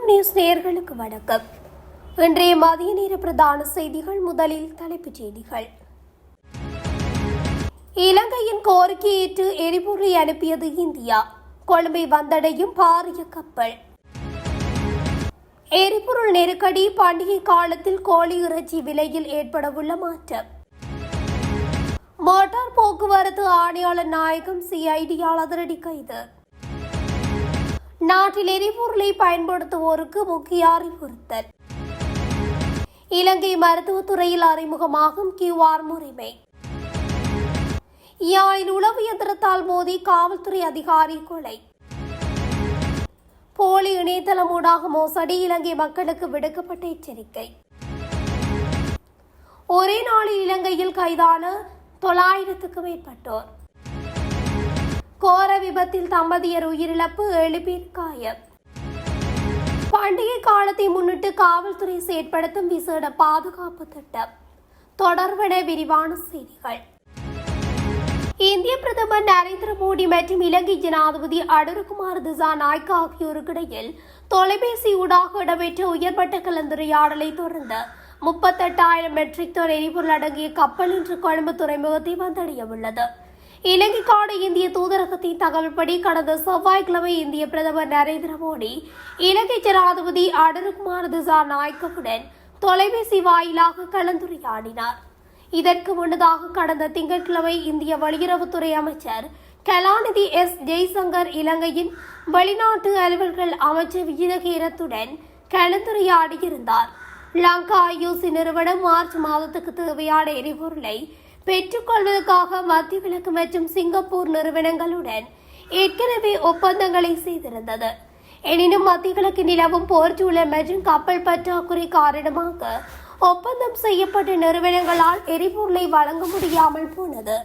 MM news நேயர்களுக்கு வணக்கம். இன்றைய மதிய நேர பிரதான செய்திகள். முதலில் தலைப்புச் செய்திகள். இலங்கையின் கோரிக்கையை ஏற்று எரிபொருளை அனுப்பியது இந்தியா. கொழும்பை வந்தடையும் பாரிய கப்பல். எரிபொருள் நெருக்கடி. பண்டிகை காலத்தில் கோழி இறைச்சி விலையில் ஏற்படவுள்ள மாற்றம். மோட்டார் போக்குவரத்து ஆணையாளர் நாயகம் சிஐடியால் அதிரடி கைது. நாட்டில் எரிபொருளை பயன்படுத்துவோருக்கு முக்கிய அறிவுறுத்தல். இலங்கை மருத்துவத்துறையில் அறிமுகமாகும் QR முறைமை. யாழில் உளவு இயந்திரத்தால் மோதி காவல்துறை அதிகாரி கொலை. போலி இணையதளம் ஊடாக மோசடி. இலங்கை மக்களுக்கு விடுக்கப்பட்ட எச்சரிக்கை. ஒரே நாளில் இலங்கையில் கைதான 900க்கும் மேற்பட்டோர். கோர விபத்தில் தம்பதியர் உயிரிழப்பு, 7 பேர் காயம். பண்டிகை காலத்தை முன்னிட்டு காவல்துறை செயற்படுத்தும் விசேட பாதுகாப்பு திட்டம். தொடர்பென விரிவான செய்திகள். இந்திய பிரதமர் நரேந்திர மோடி மற்றும் இலங்கை ஜனாதிபதி அனுரகுமார திசாநாயக்க ஆகியோருக்கிடையில் தொலைபேசி ஊடாக இடம்பெற்ற உயர்மட்ட கலந்துரையாடலை தொடர்ந்து 38,000 மெட்ரிக் டன் எரிபொருள் அடங்கிய கப்பல் இன்று கொழும்பு துறைமுகத்தை வந்தடைய உள்ளது. இலங்கைக்கான இந்திய தூதரகத்தின் தகவல்படி கடந்த செவ்வாய்க்கிழமை இந்திய பிரதமர் நரேந்திர மோடி இலங்கை ஜனாதிபதி அனுரகுமார திசாநாயக்கவுடன் தொலைபேசி வாயிலாக கலந்துரையாடினார். இதற்கு முன்னதாக கடந்த திங்கட்கிழமை இந்திய வெளியுறவுத்துறை அமைச்சர் கலாநிதி ஜெய்சங்கர் இலங்கையின் வெளிநாட்டு அலுவல்கள் அமைச்சர் விஜயகீரத்துடன் கலந்துரையாடியிருந்தார். லங்கா ஐஓசி நிறுவனம் மார்ச் மாதத்துக்கு தேவையான எரிபொருளை பெற்றுக்கொள்வதற்காக மத்திய கிழக்கு மற்றும் சிங்கப்பூர் நிறுவனங்களுடன் ஏற்கனவே ஒப்பந்தங்களை செய்திருந்தது. எனினும் மத்திய கிழக்கு நிலவும் போர்ச்சூழல் மற்றும் கப்பல் பற்றாக்குறை காரணமாக ஒப்பந்தம் செய்யப்பட்ட நிறுவனங்களால் எரிபொருளை வழங்க முடியாமல் போனது.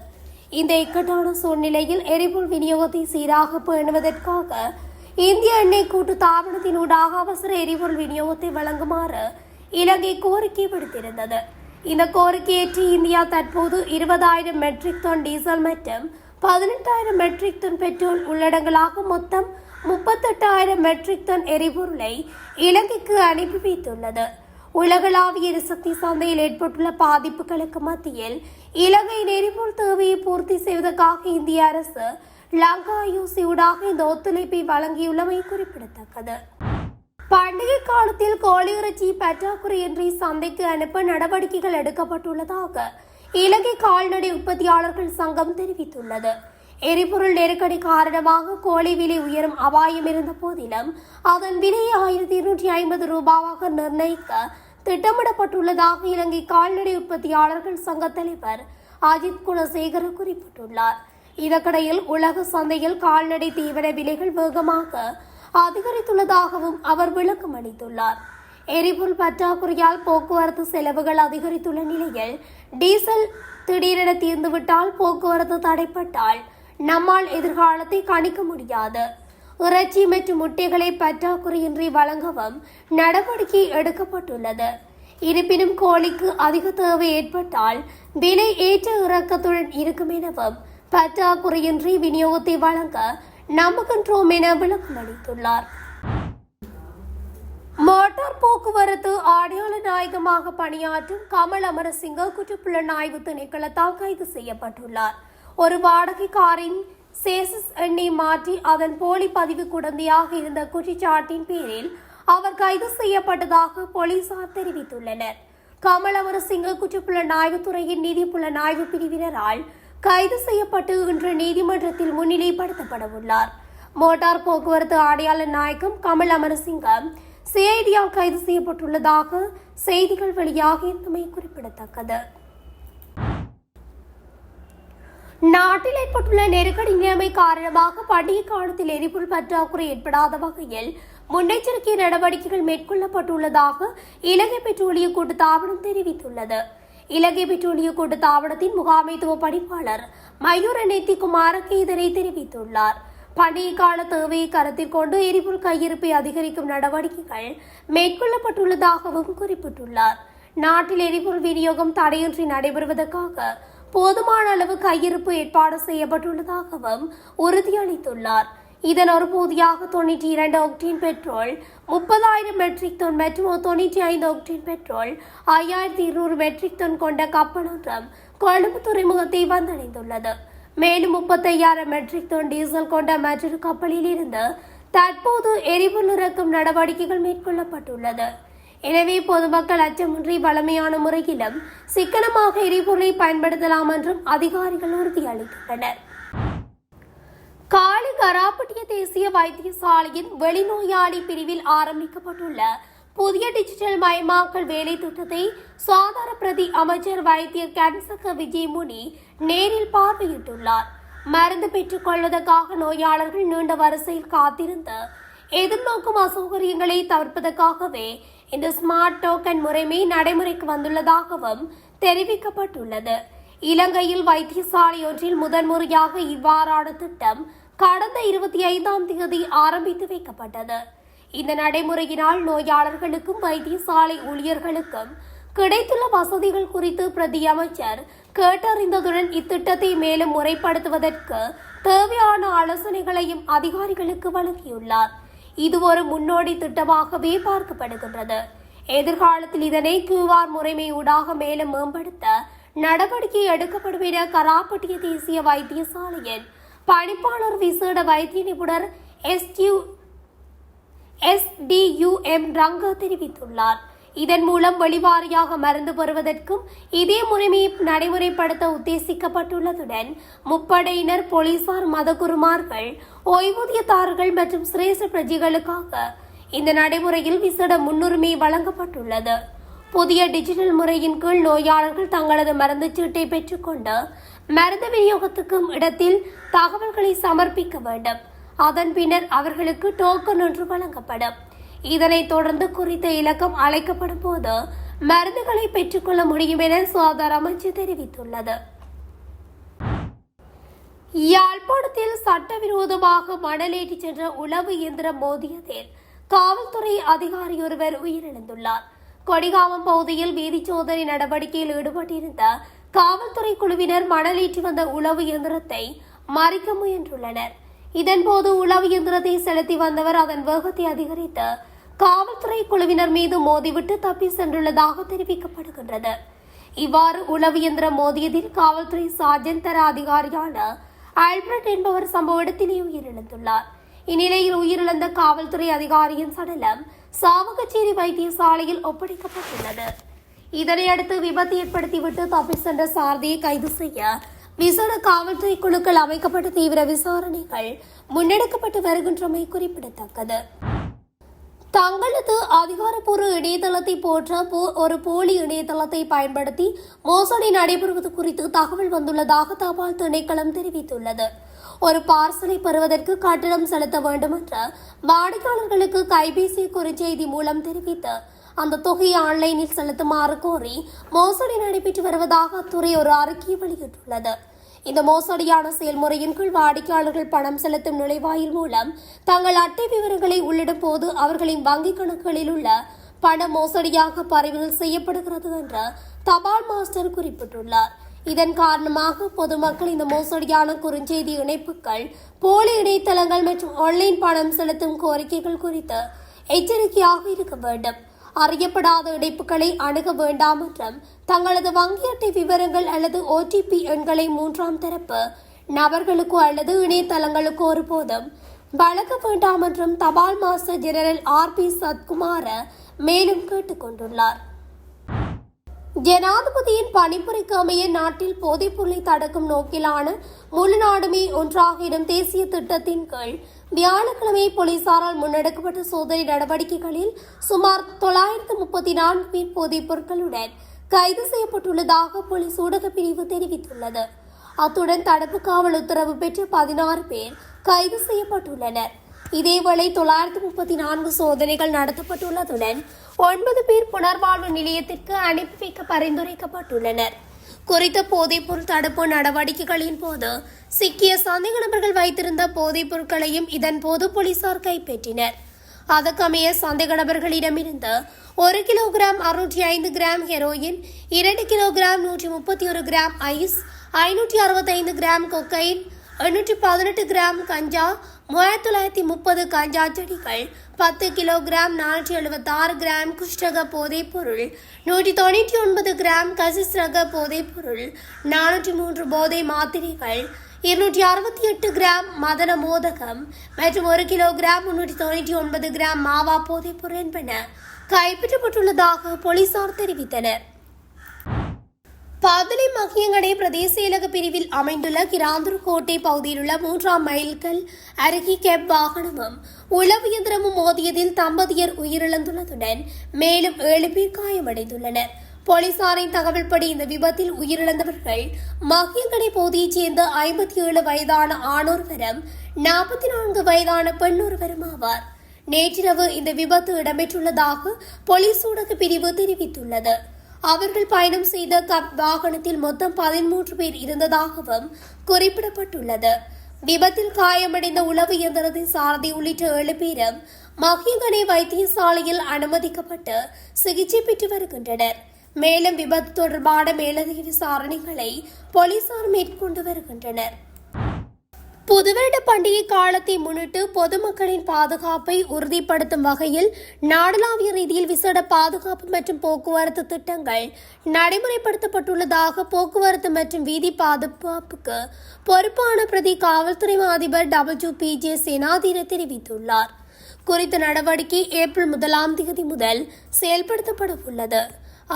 இந்த இக்கட்டான சூழ்நிலையில் எரிபொருள் விநியோகத்தை சீராக பேணுவதற்காக இந்திய எண்ணெய் கூட்டு தாபனத்தினூடாக அவசர எரிபொருள் விநியோகத்தை வழங்குமாறு இலங்கை கோரிக்கை விடுத்திருந்தது. இந்த கோரிக்கையேற்று இந்தியா தற்போது 20,000 மெட்ரிக் டன் டீசல் மற்றும் 18,000 மெட்ரிக் டன் பெட்ரோல் உள்ளடங்கலாக மொத்தம் 38,000 மெட்ரிக் டன் எரிபொருளை இலங்கைக்கு அனுப்பி வைத்துள்ளது. உலகளாவிய எரிசக்தி சந்தையில் ஏற்பட்டுள்ள பாதிப்புகளுக்கு மத்தியில் இலங்கையின் எரிபொருள் தேவையை பூர்த்தி செய்வதற்காக இந்திய அரசு லங்கா ஐஓசி ஊடாக இந்த ஒத்துழைப்பை வழங்கியுள்ளமை குறிப்பிடத்தக்கது. பண்டிகை காலத்தில் கோழி இறைச்சி பற்றாக்குறையின்றி சந்தைக்கு அனுப்ப நடவடிக்கைகள் எடுக்கப்பட்டுள்ளதாக இலங்கை கால்நடை உற்பத்தியாளர்கள் சங்கம் தெரிவித்துள்ளது. எரிபொருள் நெருக்கடி காரணமாக கோழி விலை உயரும் அபாயம் இருந்த போதிலும் அதன் விலையை 1,250 ரூபாவாக நிர்ணயிக்க திட்டமிடப்பட்டுள்ளதாக இலங்கை கால்நடை உற்பத்தியாளர்கள் சங்க தலைவர் அஜித் குணசேகர குறிப்பிட்டுள்ளார். இதற்கிடையில் உலக சந்தையில் கால்நடை தீவன விலைகள் வேகமாக அதிகரித்துள்ளதாகவும் அவர் விளக்கம் அளித்துள்ளார். எரிபொருள் பற்றாக்குறையால் போக்குவரத்து செலவுகள் அதிகரித்துள்ள நிலையில் டீசல் திடீரென தீர்ந்துவிட்டால் போக்குவரத்து தடைப்பட்டால் நம்மால் எதிர்காலத்தை கணிக்க முடியாது. இறைச்சி மற்றும் முட்டைகளை பற்றாக்குறையின்றி வழங்கவும் நடவடிக்கை எடுக்கப்பட்டுள்ளது. இருப்பினும் கோழிக்கு அதிக தேவை ஏற்பட்டால் விலை ஏற்ற இறக்கத்துடன் இருக்கும் எனவும் பற்றாக்குறையின்றி விநியோகத்தை வழங்க நம்புகின்றோம் என விளக்கம் அளித்துள்ளார். மோட்டார் போக்குவரத்து ஆணையாளர் நாயகமாக பணியாற்றும் கமல் அமரசிங்க குற்றப்புலனாய்வு திணைக்களத்தால் கைது செய்யப்பட்டுள்ளார். ஒரு வாடகை காரின் சேசஸ் எண்ணை மாற்றி அதன் போலி பதிவு குடந்தையாக இருந்த குற்றச்சாட்டின் பேரில் அவர் கைது செய்யப்பட்டதாக போலீசார் தெரிவித்துள்ளனர். கமல் அமரசிங்க குற்றப்புலனாய்வு துறையின் நிதி புலனாய்வு பிரிவினரால் கைது செய்யப்பட்டு இன்று நீதிமன்றத்தில் முன்னிலைப்படுத்தப்பட உள்ளார். மோட்டார் போக்குவரத்து ஆணையாளர் நாயகம் கமல் அமரசிங்கம் சிஐடியால் கைது செய்யப்பட்டுள்ளதாக செய்திகள் வெளியாகியிருந்தமை குறிப்பிடத்தக்கது. நாட்டில் ஏற்பட்டுள்ள நெருக்கடி நிலைமை காரணமாக பண்டிகை காலத்தில் எரிபொருள் பற்றாக்குறை ஏற்படாத வகையில் முன்னெச்சரிக்கை நடவடிக்கைகள் மேற்கொள்ளப்பட்டுள்ளதாக இலங்கை பெட்ரோலிய கூட்டுத்தாபனம் தெரிவித்துள்ளது. இலங்கை பெட்ரோலிய கூட்டுத்தாபனத்தின் முகாமைத்துவ பணிப்பாளர் மயூர நெத்திகுமாரக்கு இதனை தெரிவித்துள்ளார். பண்டிகை கால தேவையை கருத்தில் கொண்டு எரிபொருள் கையிருப்பை அதிகரிக்கும் நடவடிக்கைகள் மேற்கொள்ளப்பட்டுள்ளதாகவும் குறிப்பிட்டுள்ளார். நாட்டில் எரிபொருள் விநியோகம் தடையின்றி நடைபெறுவதற்காக போதுமான அளவு கையிருப்பு ஏற்பாடு செய்யப்பட்டுள்ளதாகவும் உறுதியளித்துள்ளார். இதன் ஒரு பகுதியாக 92 ஒக்டேன் பெட்ரோல், 30,000 மெட்ரிக் டன் மற்றும் 95 ஒக்டேன் பெட்ரோல், 5,200 மெட்ரிக் டன் கொண்ட கப்பல் ஒன்றும் கொழும்பு துறைமுகத்தை வந்தடைந்துள்ளது. மேலும் 35,000 மெட்ரிக் டன் டீசல் கொண்ட மற்றொரு கப்பலில் இருந்து தற்போது எரிபொருள் இறக்கும் நடவடிக்கைகள் மேற்கொள்ளப்பட்டுள்ளது. எனவே பொதுமக்கள் அச்சமின்றி வளமையான முறையிலும் சிக்கனமாக எரிபொருளை பயன்படுத்தலாம் என்றும் அதிகாரிகள் உறுதியளித்துள்ளனர். காலி கராப்பட்டிய தேசிய வைத்தியசாலையின் வெளிநோயாளி பிரிவில் ஆரம்பிக்கப்பட்டுள்ள புதிய டிஜிட்டல் மயமாக்கல் வேலை திட்டத்தை சுகாதார பிரதி அமைச்சர் வைத்தியர் கேன்சக விஜயமுனி நேரில் பார்வையிட்டுள்ளார். மருந்து பெற்றுக் கொள்வதற்காக நோயாளர்கள் நீண்ட வரிசையில் காத்திருந்து எதிர்நோக்கும் அசௌகரியங்களை தவிர்ப்பதற்காகவே இந்த ஸ்மார்ட் டோக்கன் முறைமை நடைமுறைக்கு வந்துள்ளதாகவும் தெரிவிக்கப்பட்டுள்ளது. இலங்கையில் வைத்தியசாலை ஒன்றில் முதன்முறையாக இவ்வாறான திட்டம் கடந்த 25ஆம் தேதி ஆரம்பித்து வைக்கப்பட்டது. இந்த நடைமுறையினால் நோயாளர்களுக்கும் வைத்தியசாலை ஊழியர்களுக்கும் கிடைத்துள்ள வசதிகள் குறித்து பிரதி அமைச்சர் கேட்டறிந்ததுடன் இத்திட்டத்தை மேலும் முறைப்படுத்துவதற்கு தேவையான ஆலோசனைகளையும் அதிகாரிகளுக்கு வழங்கியுள்ளார். இது ஒரு முன்னோடி திட்டமாகவே பார்க்கப்படுகின்றது. எதிர்காலத்தில் இதனை QR முறைமை ஊடாக மேலும் மேம்படுத்த நடவடிக்கை எடுக்கப்படும் என கராப்பட்டிய தேசிய வைத்தியசாலையின் பணிப்பாளர் விசேட வைத்திய நிபுணர் SDUM ரங்க தெரிவித்துள்ளார். இதன் மூலம் வெளிவாரியாக மருந்து பெறுவதற்கும் இதே முறைமையை நடைமுறைப்படுத்த உத்தேசிக்கப்பட்டுள்ளதுடன் முப்படையினர், போலீசார், மதகுருமார்கள், ஓய்வூதியதாரர்கள் மற்றும் சிரேஷ்ட பிரஜைகளுக்காக இந்த நடைமுறையில் விசேட முன்னுரிமை வழங்கப்பட்டுள்ளது. புதிய டிஜிட்டல் முறையின் கீழ் நோயாளர்கள் தங்களது மருந்து சீட்டை பெற்றுக்கொண்டு மருந்து விநியோகத்துக்கும் இடத்தில் தகவல்களை சமர்ப்பிக்க வேண்டும். அதன் பின்னர் அவர்களுக்கு டோக்கன் ஒன்று வழங்கப்படும். இதனைத் தொடர்ந்து குறித்த இலக்கம் அழைக்கப்படும் போது மருந்துகளை பெற்றுக்கொள்ள முடியும் என சுகாதார அமைச்சு தெரிவித்துள்ளது. யாழ்ப்பாணத்தில் சட்டவிரோதமாக மணலேற்றி சென்ற உளவு இயந்திரம் மோதியதில் காவல்துறை அதிகாரி ஒருவர் உயிரிழந்துள்ளார். கொடிகாமம் பகுதியில் வீதி சோதனை நடவடிக்கையில் ஈடுபட்டிருந்த காவல்துறை குழுவினர் மணலேற்றி வந்த உளவு இயந்திரத்தை மறிக்க முயன்றுள்ளனர். இதன்போது உளவு இயந்திரத்தை செலுத்தி வந்தவர் அதன் வேகத்தை அதிகரித்து காவல்துறை குழுவினர் மீது மோதிவிட்டு தப்பி சென்றுள்ளதாக தெரிவிக்கப்படுகின்றது. இவ்வாறு உளவு இயந்திரம் மோதியதில் காவல்துறை சார்ஜென்ட் தர அதிகாரியான ஆல்பர்ட் என்பவர் சம்பவ இடத்திலேயே உயிரிழந்துள்ளார். இந்நிலையில் உயிரிழந்த காவல்துறை அதிகாரியின் சடலம் சாவகச்சேரி வைத்தியசாலையில் ஒப்படைக்கப்பட்டுள்ளது. இதனையடுத்து விபத்து ஏற்படுத்திவிட்டு தப்பி சென்ற சாரதியை கைது செய்ய விசேட காவல்துறை குழுக்கள் அமைக்கப்பட்ட தீவிர விசாரணைகள் முன்னெடுக்கப்பட்டு வருகின்றமை குறிப்பிடத்தக்கது. தங்களது அதிகாரப்பூர்வ இணையதளத்தை போன்ற ஒரு போலி இணையதளத்தை பயன்படுத்தி மோசடி நடைபெறுவது குறித்து தகவல் வந்துள்ளதாக தபால் திணைக்களம் தெரிவித்துள்ளது. ஒரு பார்சலை பெறுவதற்கு கட்டணம் செலுத்த வேண்டும் என்று வாடிக்கையாளர்களுக்கு கைபேசி குறுஞ்செய்தி மூலம் தெரிவித்து அந்த தொகையை ஆன்லைனில் செலுத்துமாறு கோரி மோசடி நடைபெற்று வருவதாக அத்துறை ஒரு அறிக்கையை வெளியிட்டுள்ளது. இந்த மோசடியான செயல்முறையின் கீழ் வாடிக்கையாளர்கள் பணம் செலுத்தும் நுழைவாயில் மூலம் தங்கள் அட்டை விவரங்களை உள்ளிடும் போது அவர்களின் வங்கிக் கணக்குகளில் உள்ள பண மோசடியாக பறிமுதல் செய்யப்படுகிறது என்று தபால் மாஸ்டர் குறிப்பிட்டுள்ளார். இதன் காரணமாக பொதுமக்கள் இந்த மோசடியான குறுஞ்செய்தி இணைப்புகள், போலி இணையதளங்கள் மற்றும் ஆன்லைன் பணம் செலுத்தும் கோரிக்கைகள் குறித்து எச்சரிக்கையாக இருக்க வேண்டும். அறியப்படாத இணைப்புகளை அணுக வேண்டாம் என்றும் தங்களது வங்கி அட்டை விவரங்கள் அல்லது OTP எண்களை மூன்றாம் தரப்பு நபர்களுக்கோ அல்லது இணையதளங்களுக்கோ ஒருபோதும் வழங்க வேண்டாம் என்றும் தபால் மாஸ்டர் ஜெனரல் RP சத்குமார மேலும் கேட்டுக் கொண்டுள்ளார். ஜனாதிபதியின் பணிப்புரைக்கு அமைய நாட்டில் போதைப்பொருளை தடுக்கும் நோக்கிலான முழு நாடுமே ஒன்றாக இடும் தேசிய திட்டத்தின் கீழ் வியாழக்கிழமை போலீசாரால் முன்னெடுக்கப்பட்ட சோதனை நடவடிக்கைகளில் சுமார் 934 பேர் போதைப் பொருட்களுடன் கைது செய்யப்பட்டுள்ளதாக போலீஸ் ஊடகப் பிரிவு தெரிவித்துள்ளது. அத்துடன் தடுப்பு காவல் உத்தரவு பெற்ற 16 பேர் கைது செய்யப்பட்டுள்ளனர். இதேவேளை 934 சோதனைகள் நடத்தப்பட்டுள்ளதுடன் 9 பேர் புனர்வாழ்வு நிலையத்திற்கு அனுப்பி வைக்க பரிந்துரைக்கப்பட்டுள்ளனர். குறித்த போதைப்பொருள் தடுப்பு நடவடிக்கைகளின் போது சிக்கிய சந்தேக நபர்கள் வைத்திருந்த போதைப் பொருட்களையும் இதன் போது போலீசார் கைப்பற்றினர். அதற்கமைய சந்தேக நபர்களிடமிருந்து 1 kilogram 605 gram heroin, 2 kilogram 131 gram ice, 565 gram cocaine, 818 gram ganja, 3930 ganja செடிகள், 10 கிலோகிராம் 476 கிராம் குஷ்டக போதைப் பொருள், 199 கிராம் கசிஸ் ரக போதைப் பொருள், 403 போதை மாத்திரைகள், 268 கிராம் மதன மோதகம் மற்றும் 1 கிலோகிராம் 399 கிராம் மாவா போதைப் பொருள் என்பன கைப்பற்றப்பட்டுள்ளதாக போலீசார் தெரிவித்தனர். பாதலை மகியங்கடை பிரதேச செயலக பிரிவில் அமைந்துள்ள கிராந்தூர்கோட்டை பகுதியில் உள்ள 3ஆம் மைல்கல் அருகே கேப் வாகனமும் உளவு இயந்திரமும் மோதியதில் தம்பதியர் உயிரிழந்துள்ளதுடன் மேலும் 7 பேர் காயமடைந்துள்ளனர். போலீசாரின் தகவல்படி இந்த விபத்தில் உயிரிழந்தவர்கள் மகியங்கடை பகுதியைச் சேர்ந்த 57 வயதான ஆணொருவரும் 44 வயதான பெண்ணொருவரும் ஆவார். நேற்றிரவு இந்த விபத்து இடம்பெற்றுள்ளதாக போலீஸ் ஊடக பிரிவு தெரிவித்துள்ளது. அவர்கள் பயணம் செய்த கப் வாகனத்தில் மொத்தம் 13 பேர் இருந்ததாகவும் குறிப்பிடப்பட்டுள்ளது. விபத்தில் காயமடைந்த உளவு இயந்திரத்தின் சாரதி உள்ளிட்ட 7 பேரும் மகியங்கடை வைத்தியசாலையில் அனுமதிக்கப்பட்டு சிகிச்சை பெற்று வருகின்றனர். மேலும் விபத்து தொடர்பான மேலதிக விசாரணைகளை போலீசார் மேற்கொண்டு வருகின்றனர். புதுவருட பண்டிகை காலத்தை முன்னிட்டு பொதுமக்களின் பாதுகாப்பை உறுதிப்படுத்தும் வகையில் நாடளாவிய ரீதியில் விசேட பாதுகாப்பு மற்றும் போக்குவரத்து திட்டங்கள் நடைமுறைப்படுத்தப்பட்டுள்ளதாக போக்குவரத்து மற்றும் வீதி பாதுகாப்புக்கு பொறுப்பான பிரதி காவல்துறை அதிபர் WPJ சேனாதீர தெரிவித்துள்ளார். குறித்த நடவடிக்கை ஏப்ரல் 1ஆம் தேதி முதல் செயல்படுத்தப்பட உள்ளது.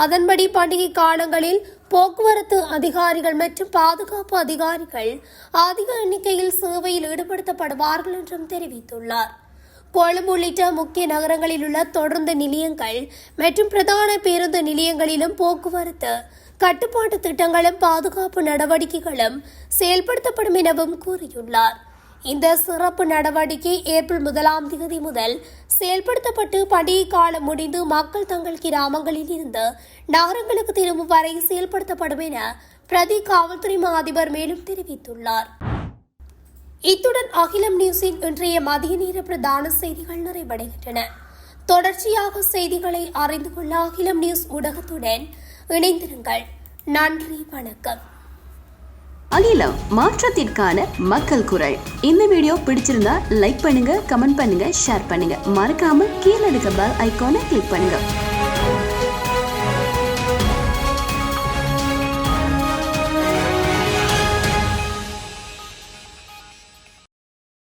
அதன்படி பண்டிகை காலங்களில் போக்குவரத்து அதிகாரிகள் மற்றும் பாதுகாப்பு அதிகாரிகள் அதிக எண்ணிக்கையில் சேவையில் ஈடுபடுத்தப்படுவார்கள் என்றும் தெரிவித்துள்ளார். கொழும்பு உள்ளிட்ட முக்கிய நகரங்களில் உள்ள தொடருந்து நிலையங்கள் மற்றும் பிரதான பேருந்து நிலையங்களிலும் போக்குவரத்து கட்டுப்பாட்டு திட்டங்களும் பாதுகாப்பு நடவடிக்கைகளும் செயல்படுத்தப்படும் எனவும் கூறியுள்ளார். இந்த சிறப்பு நடவடிக்கை ஏப்ரல் 1ஆம் தேதி முதல் செயல்படுத்தப்பட்டு பண்டிகை காலம் முடிந்து மக்கள் தங்கள் கிராமங்களில் இருந்து நகரங்களுக்கு திரும்பும் வரை செயல்படுத்தப்படும் என பிரதி காவல்துறை அதிபர் மேலும் தெரிவித்துள்ளார். இத்துடன் அகிலம் நியூஸின் இன்றைய மதிய நேர பிரதான செய்திகள் நிறைவடைகின்றன. தொடர்ச்சியாக செய்திகளை அறிந்து கொள்ள அகிலம் நியூஸ் ஊடகத்துடன் இணைந்திருங்கள். நன்றி, வணக்கம். அகிலம், மாற்றத்திற்கான மக்கள் குரல். இந்த வீடியோ பிடிச்சிருந்தா லைக் பண்ணுங்க, கமெண்ட் பண்ணுங்க, ஷேர் பண்ணுங்க. மறக்காம கீழே இருக்க பெல் ஐகானை கிளிக் பண்ணுங்க.